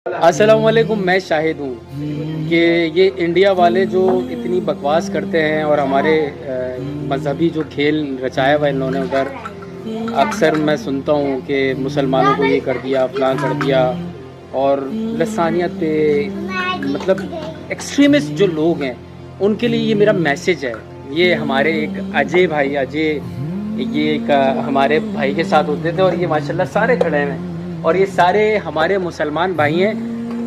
अस्सलामुअलैकुम। मैं शाहिद हूँ कि ये इंडिया वाले जो इतनी बकवास करते हैं और हमारे मजहबी जो खेल रचाया हुआ इन्होंने उधर, अक्सर मैं सुनता हूँ कि मुसलमानों को ये कर दिया, फलां कर दिया, और लसानियत पे मतलब एक्सट्रीमिस्ट जो लोग हैं उनके लिए ये मेरा मैसेज है। ये हमारे एक अजय भाई, ये एक हमारे भाई के साथ होते थे और ये माशाल्लाह सारे खड़े हैं और ये सारे हमारे मुसलमान भाई हैं।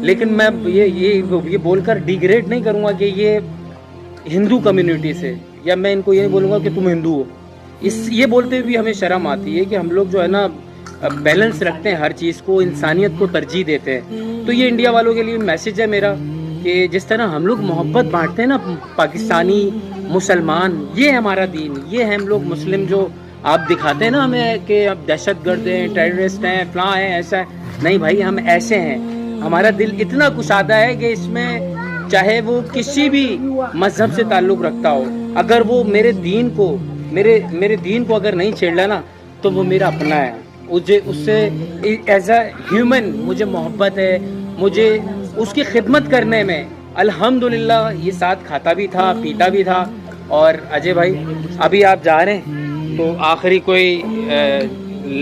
लेकिन मैं ये बोलकर डिग्रेड नहीं करूँगा कि ये हिंदू कम्युनिटी से, या मैं इनको ये नहीं बोलूँगा कि तुम हिंदू हो। ये बोलते हुए भी हमें शर्म आती है कि हम लोग जो है ना बैलेंस रखते हैं, हर चीज़ को, इंसानियत को तरजीह देते हैं। तो ये इंडिया वालों के लिए मैसेज है मेरा कि जिस तरह हम लोग मोहब्बत बांटते हैं ना, पाकिस्तानी मुसलमान, ये है हमारा दीन, ये है हम लोग मुस्लिम। जो आप दिखाते हैं ना हमें कि अब दहशतगर्द हैं, टेररिस्ट हैं, फलां हैं, ऐसा है, नहीं भाई, हम ऐसे हैं। हमारा दिल इतना कुशादा है कि इसमें चाहे वो किसी भी मजहब से ताल्लुक़ रखता हो, अगर वो मेरे दीन को अगर नहीं छेड़ ना, तो वो मेरा अपना है। मुझे उससे एज अ ह्यूमन मुझे मोहब्बत है, मुझे उसकी खिदमत करने में अल्हम्दुलिल्लाह ये साथ खाता भी था, पीता भी था। और अजय भाई, अभी आप जा रहे हैं तो आखिरी कोई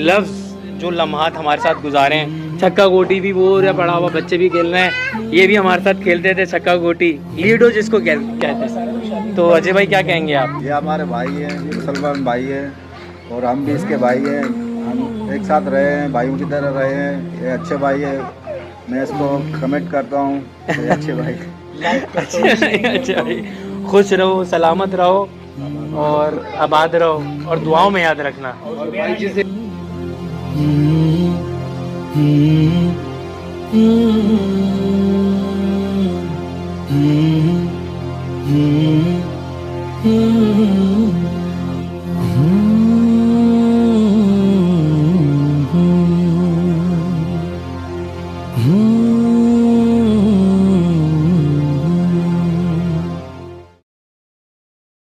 लफ्ज़, जो लम्हात हमारे साथ गुजारे हैं। छक्का गोटी भी वो रहा पड़ा हुआ, बच्चे भी खेल रहे हैं, ये भी हमारे साथ खेलते थे छक्का गोटी, लीडो जिसको कहते हैं। तो अजय भाई क्या कहेंगे आप? ये हमारे भाई हैं, ये मुसलमान भाई हैं और हम भी इसके भाई हैं। हम एक साथ रहे हैं, भाइयों की तरह रहे हैं। ये अच्छे भाई है, मैं इसको कमेंट करता हूँ, ये अच्छे भाई। अच्छा भाई, खुश रहो, सलामत रहो और आबाद रहो और दुआओं में याद रखना।